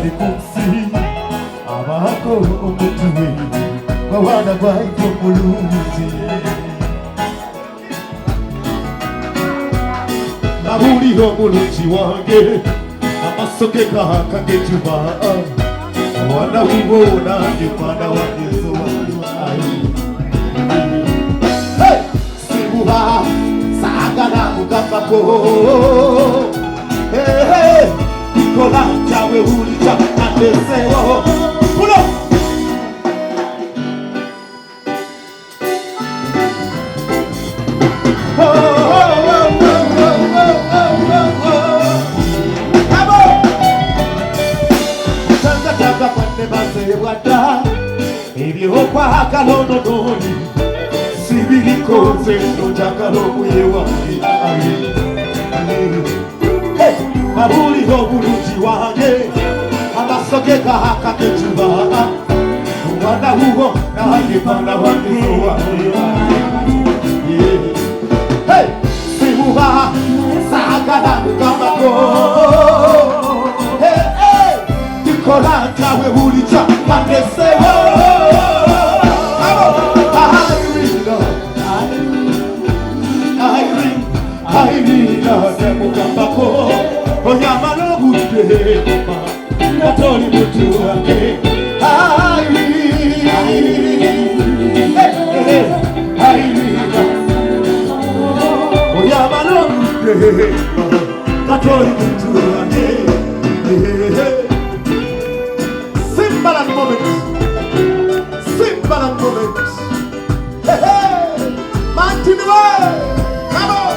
bali kunsi abako omutuwe kwawana gwaiko mulungi mabuliro mulungi wange amasoke gaka gejuba wana ubona ngepanda wagezo sibuha sagala mugambako ikola jawe ulija andesewo pulo Kwa kalono noni sibili koze no jakalo muyewa mabuli ho buluji wange amasoke kahaka kechuba wana huo na hangepanda wangezoa hey simuha sagala mukamako hey hey dikola tawe ulija pandesewo Mugambako oyamalo budde katoli mutu wange oyamalo budde katoli mutu wange Simbalan moment Mantiniwe come on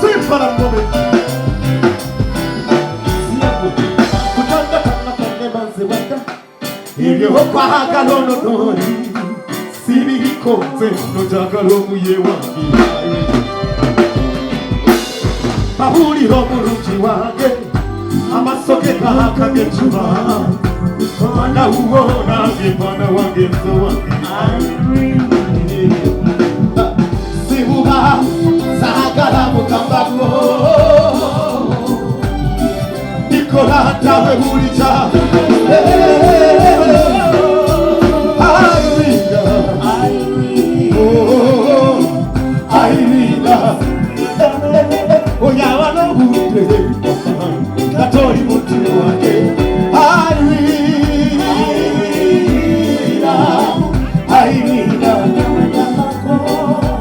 Simbalan moment kutanda kana kane banze wanda ibyo kwaga lono noni sibiri konze no jagalo muye wangi bahuri ho muruji wange amasoke kahaka gechuba wana uona ngepana wange mzo wange sibuha sagala mukambako nikola tawe ulija Airina oyawa no budde katori mutu wake Airina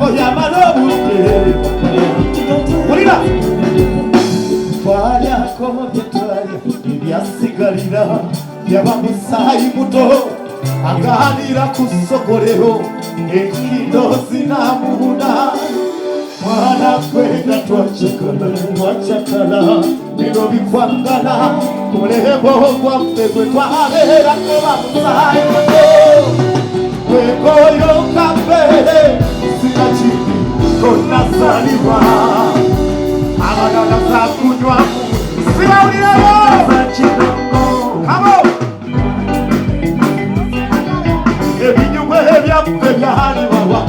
oyawa no budde Olina twalya kobe twalya ebyasigalira byabamisayi muto aganira kusogoleho ekidozi namuna mwana kwenda twachakala bino bikwangala kulebo gwaffe gwe twabera kobamusayi muto wekoyo kambere sinakindi konazalibwa abagala zakunywa sibawulirayo kamo ebinyumwe ebyaffe byalibawa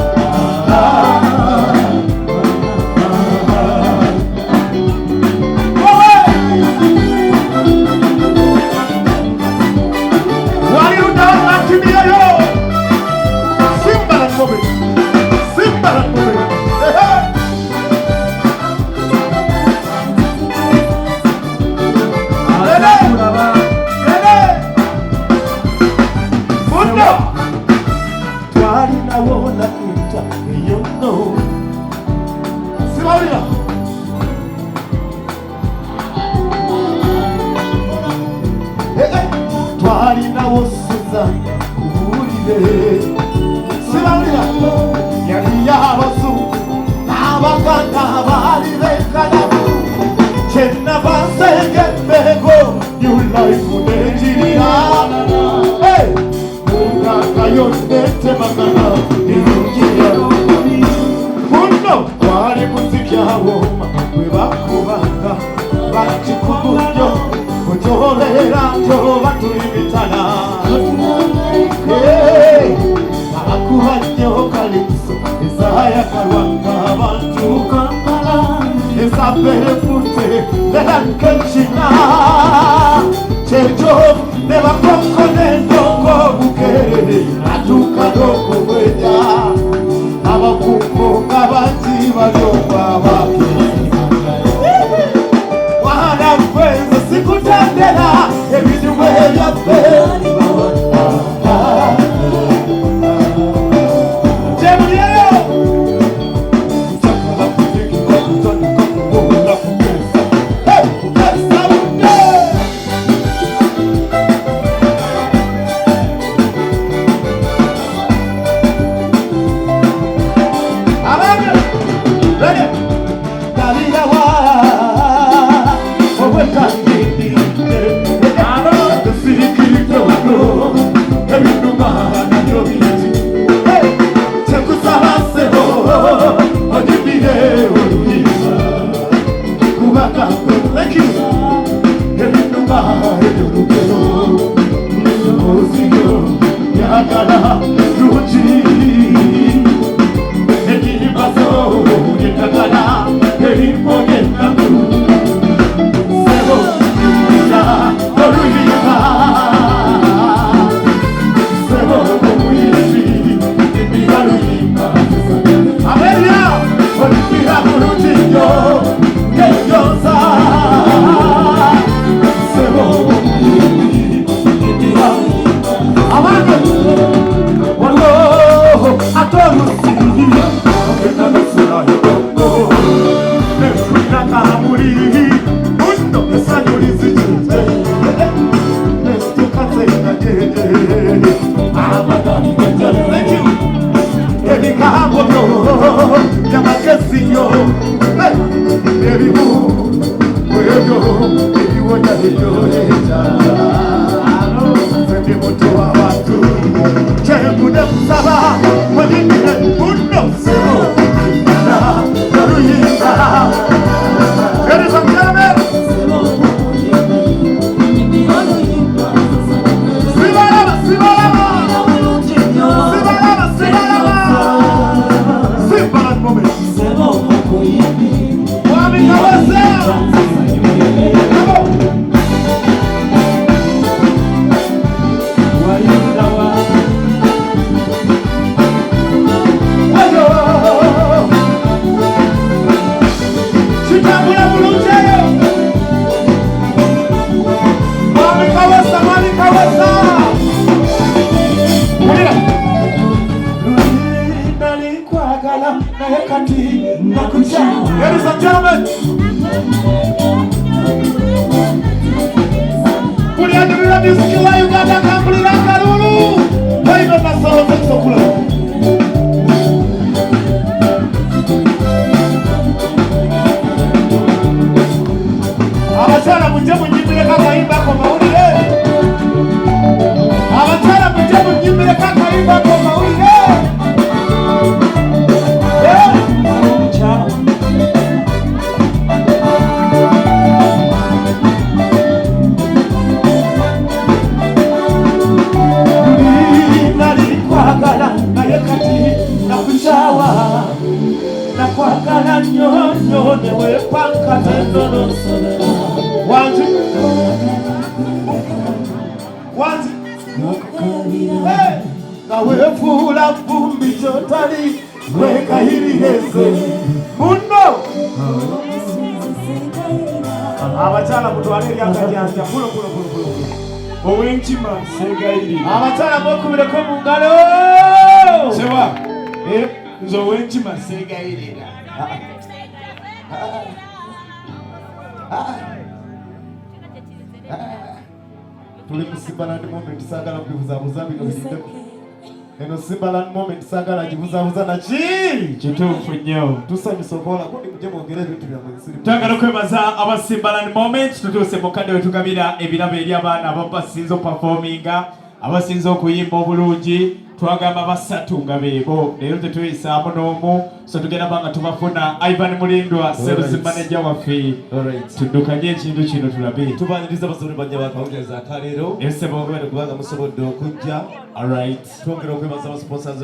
ayakalwa n'abantu esabere fute nedankekina kyekyo ne bakoko n'endongo bukere atukadoko bweja abakuko ng'abangi balyokwa wana mpenzi sikutendera ebinyumu ebyaffe Ladies and gentlemen, kuliandulia muziki wa Uganda Kambulira Kalulu Baino na solo z'ekisokula abakyala mujje munyimbire kakayimba ko mawulire abakyala mujje munyimbire kakayimba ko mawulire nakwagala nnyo nnyo ne weepanka tendono wanzi nga weefuula vumbi kyotali weekayiririze muno abakyala mutwale eryakajanja kulo owenkima seegayirira abakyala mwekubireko mu ngalo sewa nze owenkima seegayirira tuli mu Simbaland moment saagala kubibuzabuza bino biddeko eno Simbaland moment saagala gibuzabuza naki kituufu nnyo tusanyusa okola kundi mujje mwongere ebintu byammwe twagala okwebaza aba Simbaland moment tutuuse mukadde wetugabira ebirabo eri abaana abasinze opafominga abasinze okuyimba obulungi twagamba basatu nga beebo leero tetuyisaamu n'omu so tugenda banga tubafuna Ivan Mulindwa sales manager waffe tuddukanye ekintu kino tulabe tubaniriza abasobole bajja bakawungereza akaleero esebo kubanga musobodde okujja twongera okwebaza aba sponsors